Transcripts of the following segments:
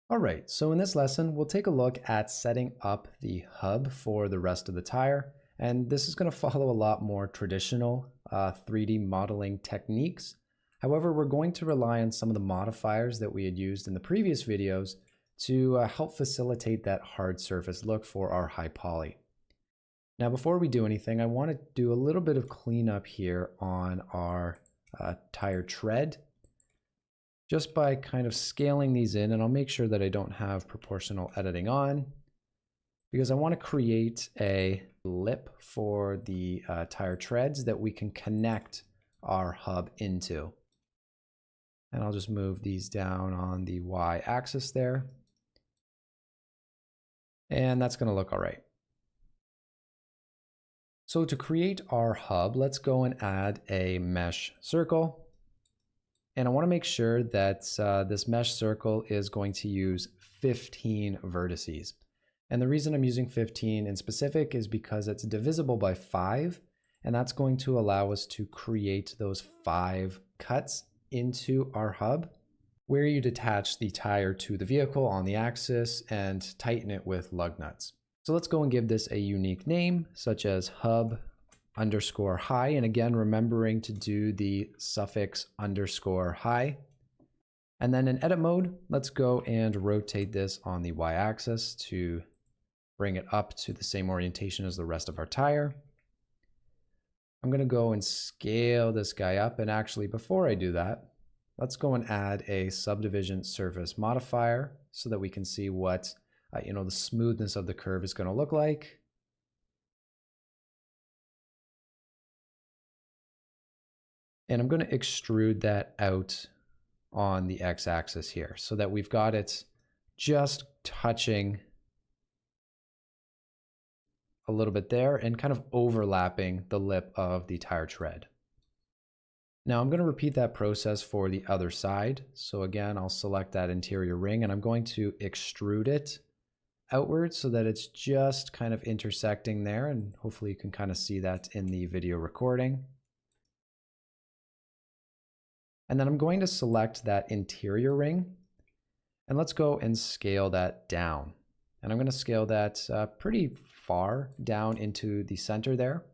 All right, so in this lesson, we'll take a look at setting up the hub for the rest of the tire. And this is going to follow a lot more traditional 3D modeling techniques. However, we're going to rely on some of the modifiers that we had used in the previous videos to help facilitate that hard surface look for our high poly. Now, before we do anything, I want to do a little bit of cleanup here on our tire tread, just by kind of scaling these in, and I'll make sure that I don't have proportional editing on, because I want to create a lip for the tire treads that we can connect our hub into. And I'll just move these down on the y-axis there. And that's going to look all right. So to create our hub, let's go and add a mesh circle. And I want to make sure that this mesh circle is going to use 15 vertices. And the reason I'm using 15 in specific is because it's divisible by 5, and that's going to allow us to create those 5 cuts into our hub, where you detach the tire to the vehicle on the axis and tighten it with lug nuts. So let's go and give this a unique name, such as hub underscore high, and again remembering to do the suffix underscore high. And then in edit mode, let's go and rotate this on the y-axis to bring it up to the same orientation as the rest of our tire. I'm going to go and scale this guy up, and actually before I do that, let's go and add a subdivision surface modifier so that we can see what the smoothness of the curve is going to look like. And I'm going to extrude that out on the x-axis here so that we've got it just touching a little bit there and kind of overlapping the lip of the tire tread. Now I'm going to repeat that process for the other side. So again, I'll select that interior ring and I'm going to extrude it outwards so that it's just kind of intersecting there, and hopefully you can kind of see that in the video recording. And then I'm going to select that interior ring, and let's go and scale that down. And I'm going to scale that pretty far down into the center there.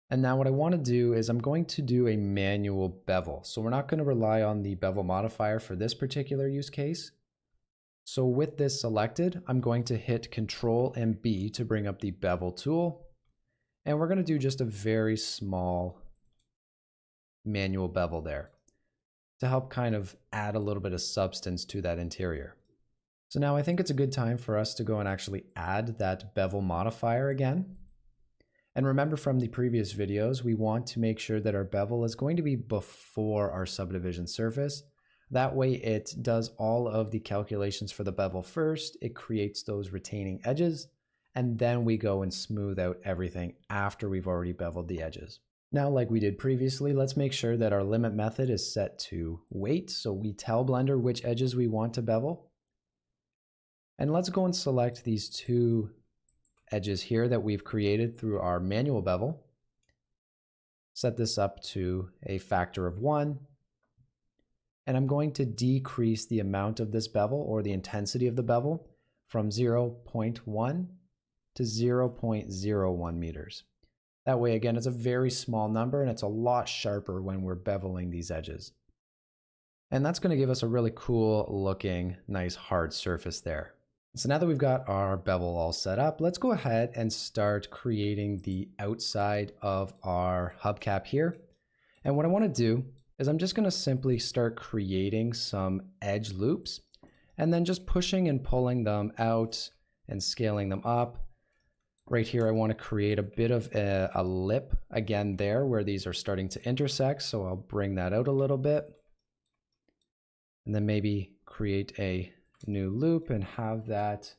And now what I want to do is I'm going to do a manual bevel. So we're not going to rely on the bevel modifier for this particular use case. So with this selected, I'm going to hit Control and B to bring up the bevel tool. And we're going to do just a very small manual bevel there to help kind of add a little bit of substance to that interior. So now I think it's a good time for us to go and actually add that bevel modifier again. And remember from the previous videos, we want to make sure that our bevel is going to be before our subdivision surface. That way it does all of the calculations for the bevel first, it creates those retaining edges, and then we go and smooth out everything after we've already beveled the edges. Now, like we did previously, let's make sure that our limit method is set to weight, so we tell Blender which edges we want to bevel. And let's go and select these 2 edges here that we've created through our manual bevel. Set this up to a factor of 1. And I'm going to decrease the amount of this bevel, or the intensity of the bevel, from 0.1 to 0.01 meters. That way, again, it's a very small number and it's a lot sharper when we're beveling these edges. And that's going to give us a really cool looking, nice hard surface there. So now that we've got our bevel all set up, let's go ahead and start creating the outside of our hubcap here. And what I want to do is I'm just going to simply start creating some edge loops and then just pushing and pulling them out and scaling them up. Right here, I want to create a bit of a lip again there where these are starting to intersect. So I'll bring that out a little bit and then maybe create a new loop and have that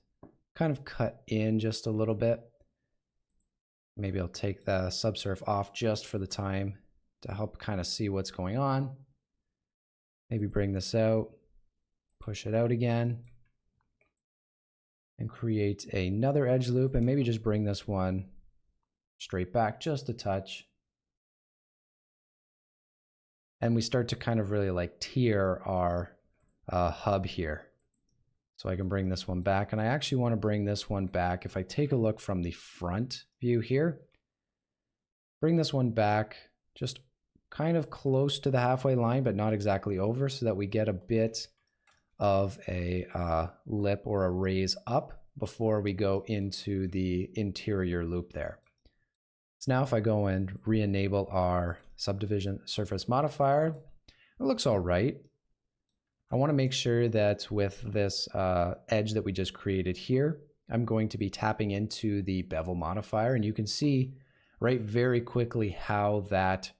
kind of cut in just a little bit. Maybe I'll take the subsurf off just for the time to help kind of see what's going on. Maybe bring this out, push it out again, and create another edge loop, and maybe just bring this one straight back just a touch. And we start to kind of really like tier our hub here. So I can bring this one back, and I actually want to bring this one back. If I take a look from the front view here, bring this one back just kind of close to the halfway line, but not exactly over, so that we get a bit of a lip or a raise up before we go into the interior loop there. So now if I go and re-enable our subdivision surface modifier, it looks all right. I want to make sure that with this edge that we just created here, I'm going to be tapping into the bevel modifier, and you can see right very quickly how that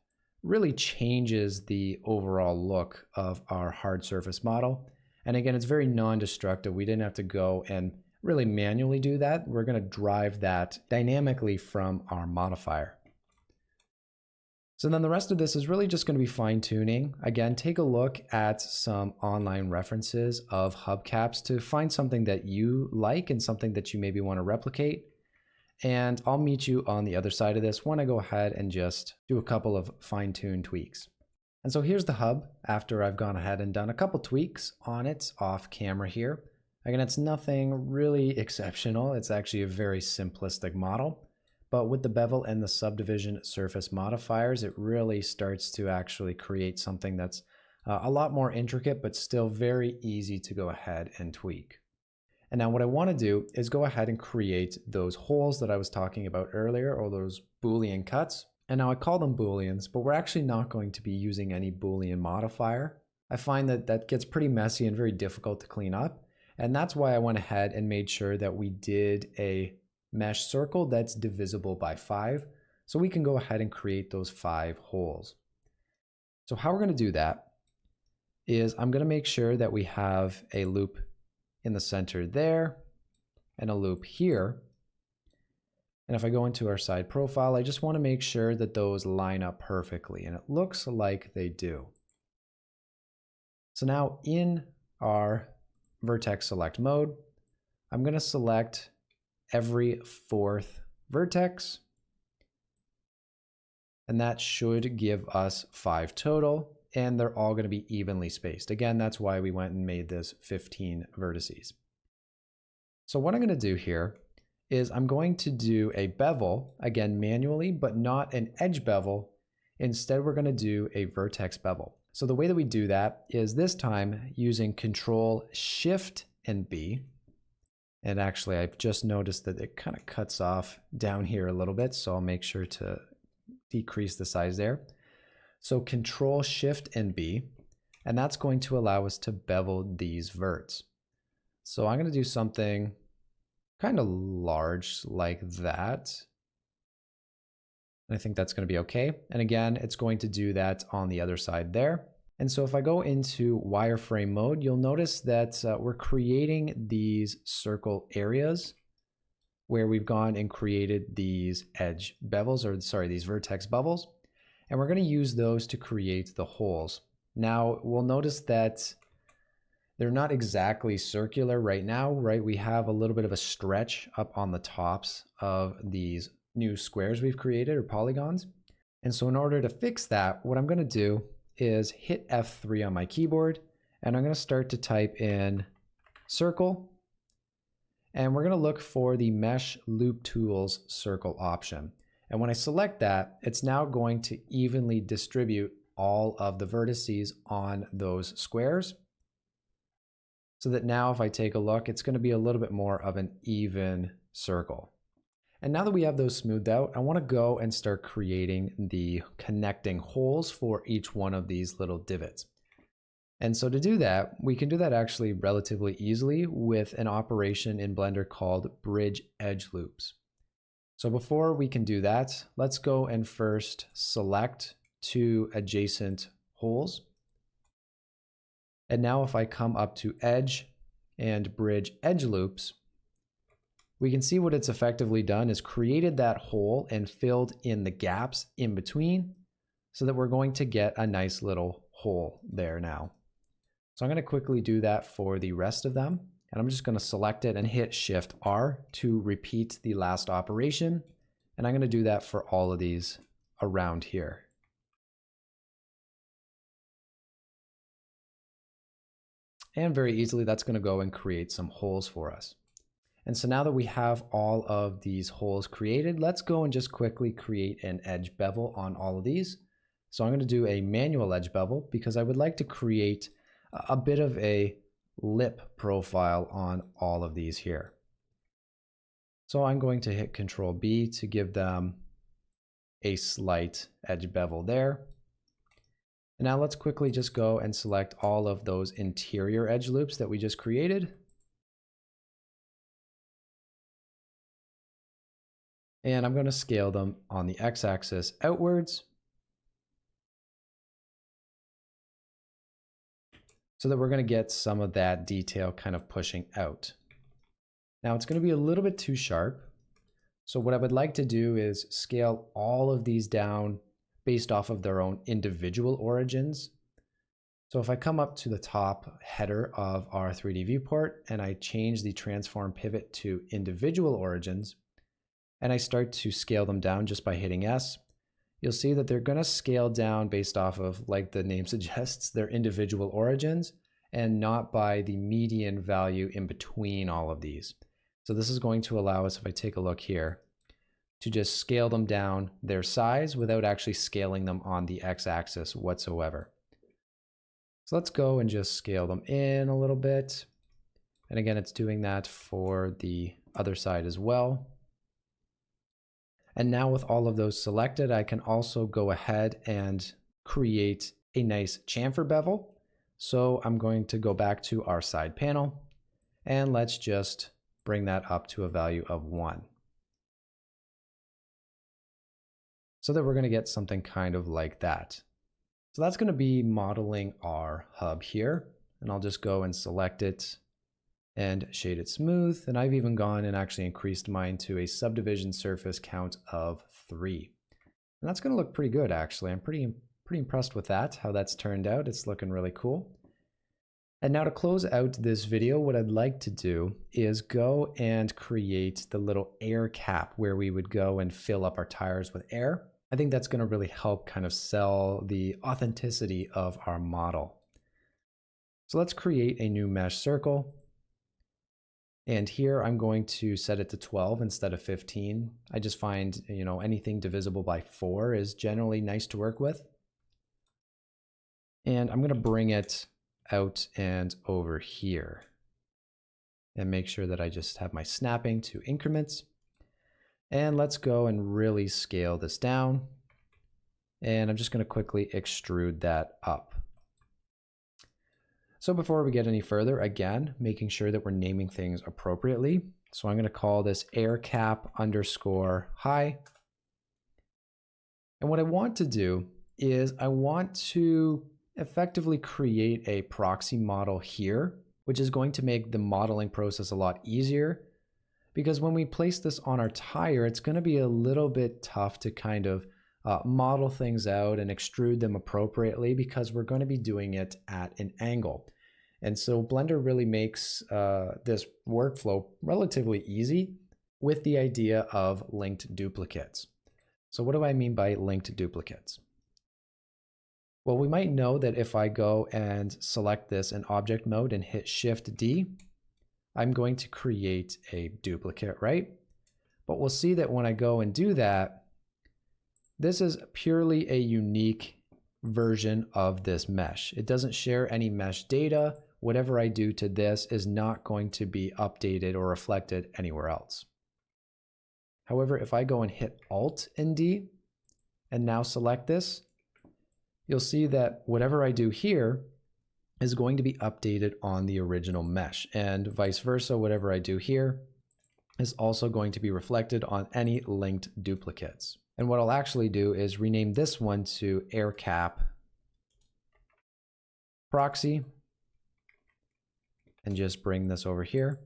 really changes the overall look of our hard surface model. And again, it's very non-destructive. We didn't have to go and really manually do that. We're going to drive that dynamically from our modifier. So then the rest of this is really just going to be fine tuning. Again, take a look at some online references of hubcaps to find something that you like and something that you maybe want to replicate. And I'll meet you on the other side of this when I go ahead and just do a couple of fine-tuned tweaks. And so here's the hub after I've gone ahead and done a couple tweaks on it off camera here. Again, it's nothing really exceptional. It's actually a very simplistic model. But with the bevel and the subdivision surface modifiers, it really starts to actually create something that's a lot more intricate, but still very easy to go ahead and tweak. And now what I want to do is go ahead and create those holes that I was talking about earlier, or those Boolean cuts. And now I call them Booleans, but we're actually not going to be using any Boolean modifier. I find that that gets pretty messy and very difficult to clean up. And that's why I went ahead and made sure that we did a mesh circle that's divisible by 5, so we can go ahead and create those 5 holes. So how we're going to do that is I'm going to make sure that we have a loop in the center there and a loop here. And if I go into our side profile, I just want to make sure that those line up perfectly, and it looks like they do. So now in our vertex select mode, I'm going to select every 4th vertex, and that should give us 5 total, and they're all going to be evenly spaced. Again, that's why we went and made this 15 vertices. So what I'm going to do here is I'm going to do a bevel, again manually, but not an edge bevel. Instead, we're going to do a vertex bevel. So the way that we do that is this time using Control Shift and B. And actually, I've just noticed that it kind of cuts off down here a little bit, so I'll make sure to decrease the size there. So Control Shift and B, and that's going to allow us to bevel these verts. So I'm going to do something kind of large like that. And I think that's going to be okay. And again, it's going to do that on the other side there. And so if I go into wireframe mode, you'll notice that we're creating these circle areas where we've gone and created these edge bevels, or sorry, these vertex bevels. And we're going to use those to create the holes. Now we'll notice that they're not exactly circular right now, right? We have a little bit of a stretch up on the tops of these new squares we've created, or polygons. And so in order to fix that, what I'm going to do is hit F3 on my keyboard, and I'm going to start to type in circle, and we're going to look for the Mesh Loop Tools circle option. And when I select that, it's now going to evenly distribute all of the vertices on those squares, so that now if I take a look, it's going to be a little bit more of an even circle. And now that we have those smoothed out, I want to go and start creating the connecting holes for each one of these little divots. And so to do that, we can do that actually relatively easily with an operation in Blender called Bridge Edge Loops. So before we can do that, let's go and first select 2 adjacent holes. And now if I come up to Edge and Bridge Edge Loops, we can see what it's effectively done is created that hole and filled in the gaps in between, so that we're going to get a nice little hole there now. So I'm going to quickly do that for the rest of them. And I'm just going to select it and hit Shift R to repeat the last operation. And I'm going to do that for all of these around here. And very easily, that's going to go and create some holes for us. And so now that we have all of these holes created, let's go and just quickly create an edge bevel on all of these. So I'm going to do a manual edge bevel because I would like to create a bit of a lip profile on all of these here. So I'm going to hit Control B to give them a slight edge bevel there. And now let's quickly just go and select all of those interior edge loops that we just created. And I'm going to scale them on the x-axis outwards so that we're going to get some of that detail kind of pushing out. Now it's going to be a little bit too sharp. So what I would like to do is scale all of these down based off of their own individual origins. So if I come up to the top header of our 3D viewport and I change the transform pivot to individual origins, and I start to scale them down just by hitting S, you'll see that they're going to scale down based off of, like the name suggests, their individual origins and not by the median value in between all of these. So this is going to allow us, if I take a look here, to just scale them down their size without actually scaling them on the x-axis whatsoever. So let's go and just scale them in a little bit. And again, it's doing that for the other side as well. And now with all of those selected, I can also go ahead and create a nice chamfer bevel. So I'm going to go back to our side panel and let's just bring that up to a value of 1. So that we're going to get something kind of like that. So that's going to be modeling our hub here. And I'll just go and select it and shade it smooth. And I've even gone and actually increased mine to a subdivision surface count of 3. And that's going to look pretty good, actually. I'm pretty impressed with that, how that's turned out. It's looking really cool. And now to close out this video, what I'd like to do is go and create the little air cap where we would go and fill up our tires with air. I think that's going to really help kind of sell the authenticity of our model. So let's create a new mesh circle. And here I'm going to set it to 12 instead of 15. I just find, anything divisible by 4 is generally nice to work with. And I'm going to bring it out and over here and make sure that I just have my snapping to increments. And let's go and really scale this down. And I'm just going to quickly extrude that up. So before we get any further, again, making sure that we're naming things appropriately. So I'm going to call this air cap underscore high. And what I want to do is I want to effectively create a proxy model here, which is going to make the modeling process a lot easier. Because when we place this on our tire, it's going to be a little bit tough to kind of model things out and extrude them appropriately because we're going to be doing it at an angle. And so Blender really makes this workflow relatively easy with the idea of linked duplicates. So what do I mean by linked duplicates? Well, we might know that if I go and select this in object mode and hit Shift D, I'm going to create a duplicate, right? But we'll see that when I go and do that, this is purely a unique version of this mesh. It doesn't share any mesh data. Whatever I do to this is not going to be updated or reflected anywhere else. However, if I go and hit Alt and D and now select this, you'll see that whatever I do here is going to be updated on the original mesh, and vice versa, whatever I do here is also going to be reflected on any linked duplicates. And what I'll actually do is rename this one to air cap proxy and just bring this over here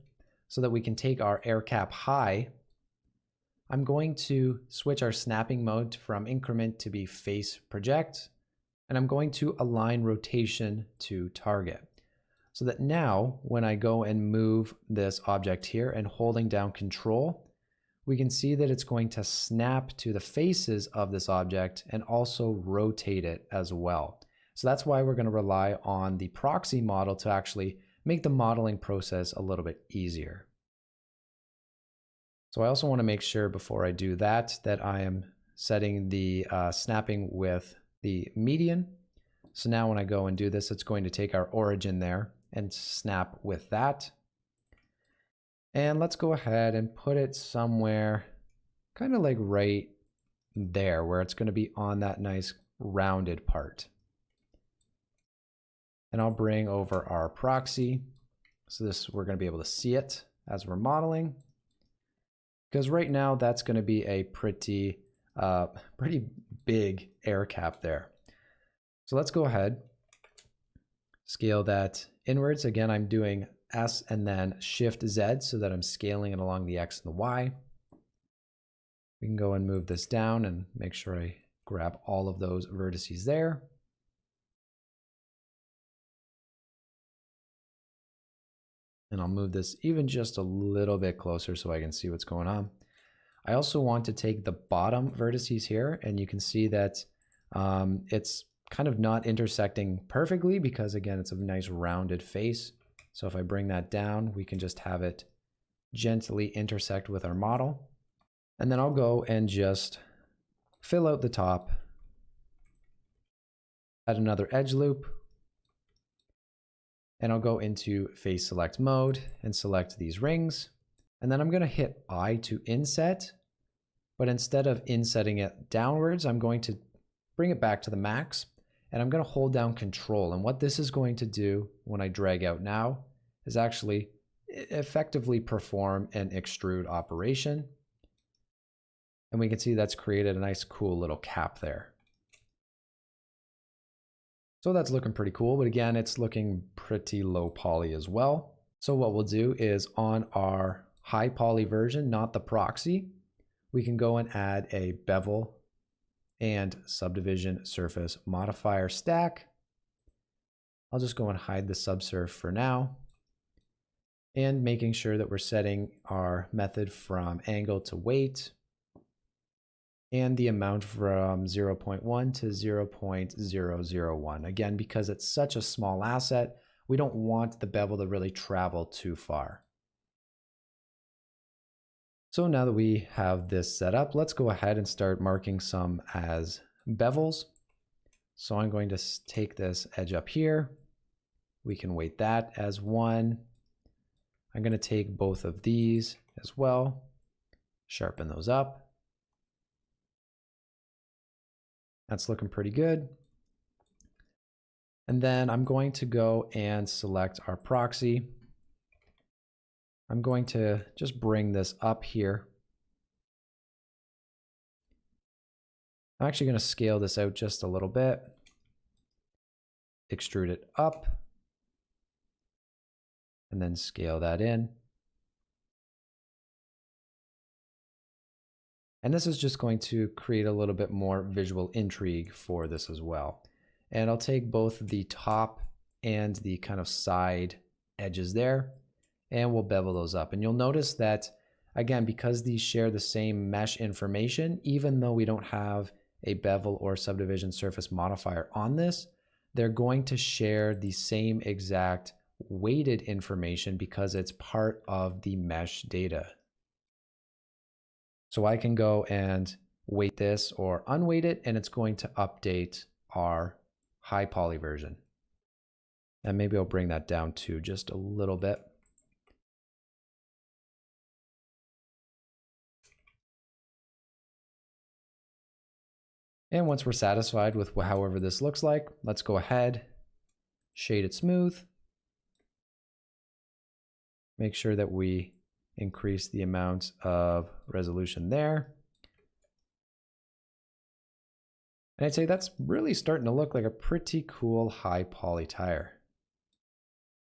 so that we can take our air cap high. I'm going to switch our snapping mode from increment to be face project. And I'm going to align rotation to target so that now when I go and move this object here and holding down Control, we can see that it's going to snap to the faces of this object and also rotate it as well. So that's why we're going to rely on the proxy model to actually make the modeling process a little bit easier. So I also want to make sure before I do that, that I am setting the snapping with the median. So now when I go and do this, it's going to take our origin there and snap with that. And let's go ahead and put it somewhere kind of like right there where it's going to be on that nice rounded part. And I'll bring over our proxy. So this, we're going to be able to see it as we're modeling. Because right now that's going to be a pretty big air cap there. So let's go ahead, scale that inwards. Again, I'm doing S and then Shift Z so that I'm scaling it along the X and the Y. We can go and move this down and make sure I grab all of those vertices there. And I'll move this even just a little bit closer so I can see what's going on. I also want to take the bottom vertices here, and you can see that it's kind of not intersecting perfectly because, again, it's a nice rounded face. So if I bring that down, we can just have it gently intersect with our model. And then I'll go and just fill out the top, add another edge loop, and I'll go into face select mode and select these rings. And then I'm going to hit I to inset, but instead of insetting it downwards, I'm going to bring it back to the max, and I'm going to hold down Control. And what this is going to do when I drag out now is actually effectively perform an extrude operation. And we can see that's created a nice cool little cap there. So that's looking pretty cool, but again, it's looking pretty low poly as well. So what we'll do is on our high poly version, not the proxy, we can go and add a bevel and subdivision surface modifier stack. I'll just go and hide the subsurf for now, and making sure that we're setting our method from angle to weight and the amount from 0.1 to 0.001. Again, because it's such a small asset, we don't want the bevel to really travel too far. So now that we have this set up, let's go ahead and start marking some as bevels. So I'm going to take this edge up here. We can weight that as 1. I'm going to take both of these as well, sharpen those up. That's looking pretty good. And then I'm going to go and select our proxy. I'm going to just bring this up here. I'm actually going to scale this out just a little bit, extrude it up, and then scale that in. And this is just going to create a little bit more visual intrigue for this as well. And I'll take both the top and the kind of side edges there, and we'll bevel those up. And you'll notice that, again, because these share the same mesh information, even though we don't have a bevel or subdivision surface modifier on this, they're going to share the same exact weighted information because it's part of the mesh data. So I can go and weight this or unweight it, and it's going to update our high poly version. And maybe I'll bring that down to just a little bit. And once we're satisfied with however this looks like, let's go ahead, shade it smooth. Make sure that we increase the amount of resolution there. And I'd say that's really starting to look like a pretty cool high poly tire.